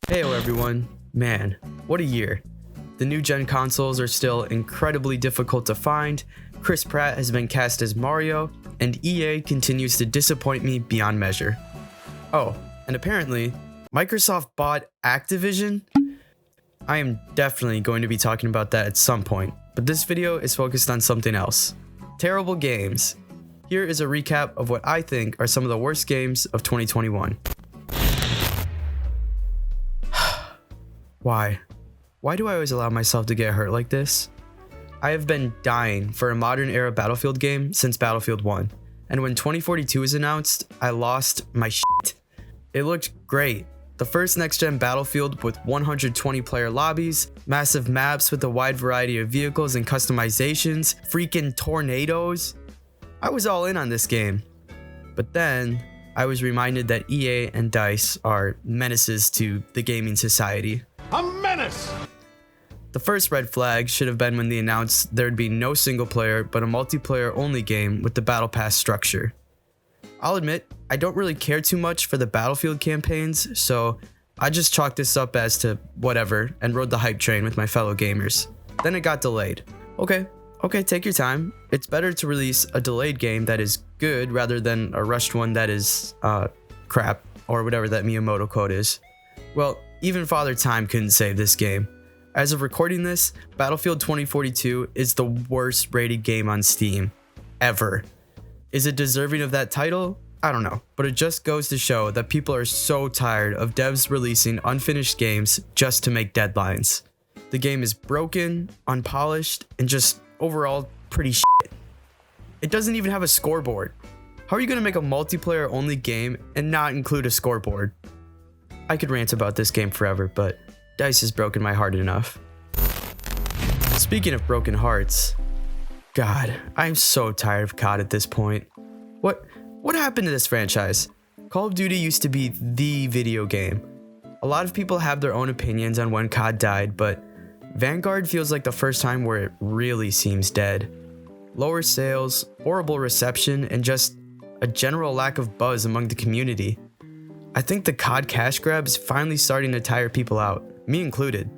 Heyo everyone. Man, what a year. The new gen consoles are still incredibly difficult to find, Chris Pratt has been cast as Mario, and EA continues to disappoint me beyond measure. Oh, and apparently, Microsoft bought Activision? I am definitely going to be talking about that at some point, but this video is focused on something else. Terrible games. Here is a recap of what I think are some of the worst games of 2021. Why? Why do I always allow myself to get hurt like this? I have been dying for a modern era Battlefield game since Battlefield 1, and when 2042 was announced, I lost my shit. It looked great. The first next-gen Battlefield with 120 player lobbies, massive maps with a wide variety of vehicles and customizations, freaking tornadoes. I was all in on this game. But then, I was reminded that EA and DICE are menaces to the gaming society. A menace! The first red flag should have been when they announced there'd be no single player but a multiplayer only game with the Battle Pass structure. I'll admit, I don't really care too much for the Battlefield campaigns, so I just chalked this up as to whatever and rode the hype train with my fellow gamers. Then it got delayed. Okay, take your time. It's better to release a delayed game that is good rather than a rushed one that is, crap, or whatever that Miyamoto quote is. Well, even Father Time couldn't save this game. As of recording this, Battlefield 2042 is the worst rated game on Steam, ever. Is it deserving of that title? I don't know, but it just goes to show that people are so tired of devs releasing unfinished games just to make deadlines. The game is broken, unpolished, and just overall pretty shit. It doesn't even have a scoreboard. How are you going to make a multiplayer only game and not include a scoreboard? I could rant about this game forever, but DICE has broken my heart enough. Speaking of broken hearts, God, I'm so tired of COD at this point. What happened to this franchise? Call of Duty used to be the video game. A lot of people have their own opinions on when COD died, but Vanguard feels like the first time where it really seems dead. Lower sales, horrible reception, and just a general lack of buzz among the community. I think the COD cash grab is finally starting to tire people out, me included.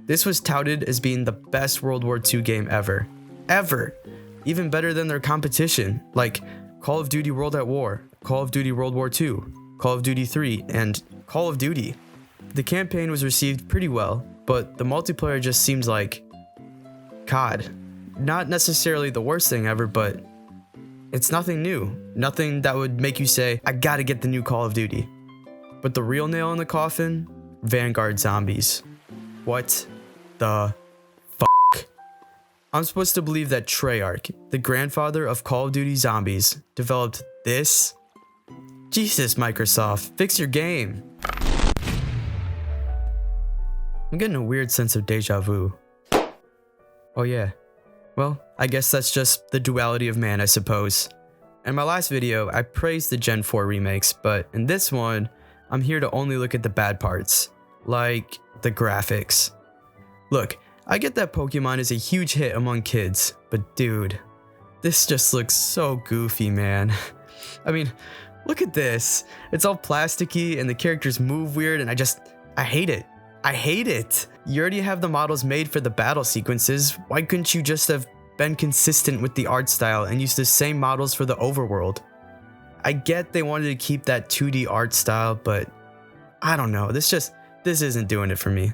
This was touted as being the best World War II game ever. Ever! Even better than their competition, like Call of Duty World at War, Call of Duty World War II, Call of Duty 3, and Call of Duty. The campaign was received pretty well, but the multiplayer just seems like COD. Not necessarily the worst thing ever, but it's nothing new. Nothing that would make you say, I gotta get the new Call of Duty. But the real nail in the coffin? Vanguard Zombies. What the fuck? I'm supposed to believe that Treyarch, the grandfather of Call of Duty Zombies, developed this? Jesus, Microsoft, fix your game. I'm getting a weird sense of deja vu. Oh yeah. Well, I guess that's just the duality of man, I suppose. In my last video, I praised the Gen 4 remakes, but in this one, I'm here to only look at the bad parts, like the graphics. Look, I get that Pokemon is a huge hit among kids, but dude, this just looks so goofy, man. I mean, look at this. It's all plasticky and the characters move weird and I hate it. I hate it. You already have the models made for the battle sequences. Why couldn't you just have been consistent with the art style and use the same models for the overworld? I get they wanted to keep that 2D art style, but I don't know. This isn't doing it for me.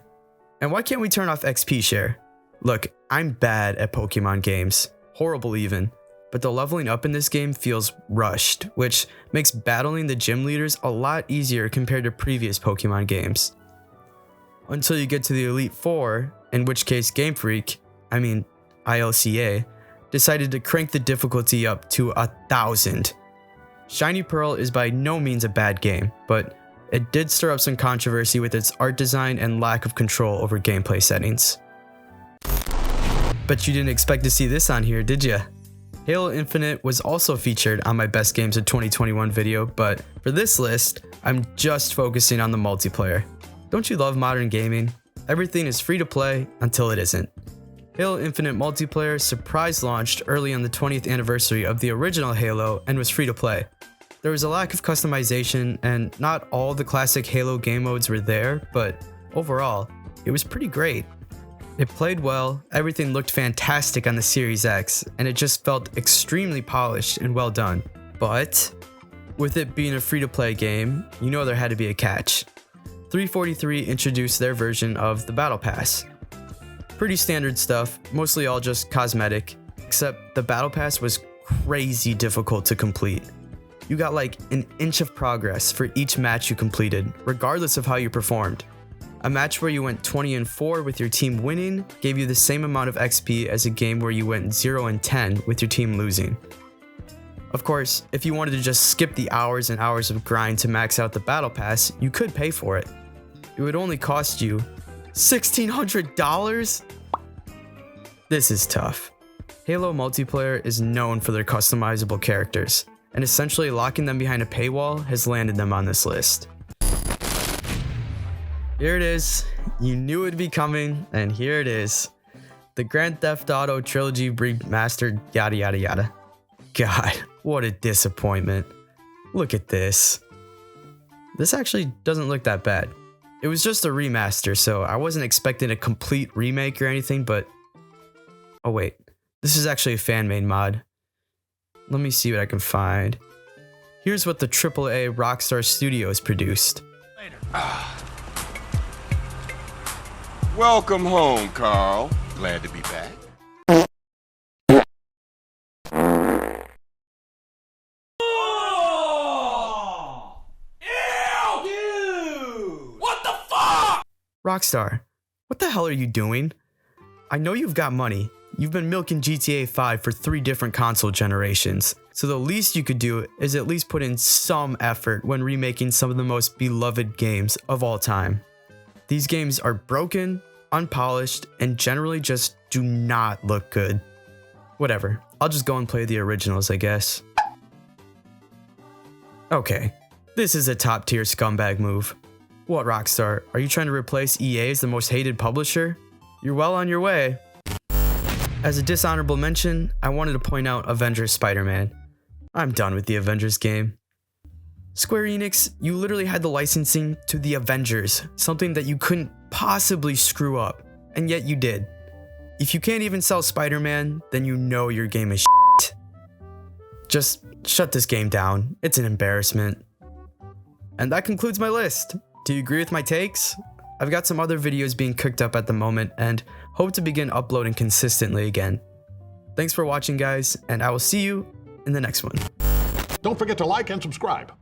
And why can't we turn off XP share? Look, I'm bad at Pokemon games. Horrible even. But the leveling up in this game feels rushed, which makes battling the gym leaders a lot easier compared to previous Pokemon games. Until you get to the Elite Four, in which case Game Freak, ILCA, decided to crank the difficulty up to 1,000. Shiny Pearl is by no means a bad game, but it did stir up some controversy with its art design and lack of control over gameplay settings. Bet you didn't expect to see this on here, did ya? Halo Infinite was also featured on my Best Games of 2021 video, but for this list, I'm just focusing on the multiplayer. Don't you love modern gaming? Everything is free to play until it isn't. Halo Infinite multiplayer surprise launched early on the 20th anniversary of the original Halo and was free to play. There was a lack of customization, and not all the classic Halo game modes were there, but overall, it was pretty great. It played well, everything looked fantastic on the Series X, and it just felt extremely polished and well done. But with it being a free-to-play game, you know there had to be a catch. 343 introduced their version of the Battle Pass. Pretty standard stuff, mostly all just cosmetic, except the Battle Pass was crazy difficult to complete. You got like an inch of progress for each match you completed, regardless of how you performed. A match where you went 20-4 with your team winning gave you the same amount of XP as a game where you went 0-10 with your team losing. Of course, if you wanted to just skip the hours and hours of grind to max out the Battle Pass, you could pay for it. It would only cost you $1,600? This is tough. Halo multiplayer is known for their customizable characters, and essentially locking them behind a paywall has landed them on this list. Here it is. You knew it'd be coming, and here it is. The Grand Theft Auto Trilogy Remastered yada yada yada. God, what a disappointment. Look at this. This actually doesn't look that bad. It was just a remaster, so I wasn't expecting a complete remake or anything, but... Oh wait, this is actually a fan-made mod. Let me see what I can find. Here's what the AAA Rockstar Studios produced. Welcome home, Carl. Glad to be back. Oh! Ew! Dude! What the fuck? Rockstar, what the hell are you doing? I know you've got money. You've been milking GTA 5 for 3 different console generations, so the least you could do is at least put in some effort when remaking some of the most beloved games of all time. These games are broken, unpolished, and generally just do not look good. Whatever, I'll just go and play the originals, I guess. Okay, this is a top tier scumbag move. What, Rockstar, are you trying to replace EA as the most hated publisher? You're well on your way. As a dishonorable mention, I wanted to point out Avengers SpiderMan. I'm done with the Avengers game. Square Enix, you literally had the licensing to the Avengers, something that you couldn't possibly screw up, and yet you did. If you can't even sell Spider-Man, then you know your game is shit. Just shut this game down, it's an embarrassment. And that concludes my list. Do you agree with my takes? I've got some other videos being cooked up at the moment and hope to begin uploading consistently again. Thanks for watching, guys, and I will see you in the next one. Don't forget to like and subscribe.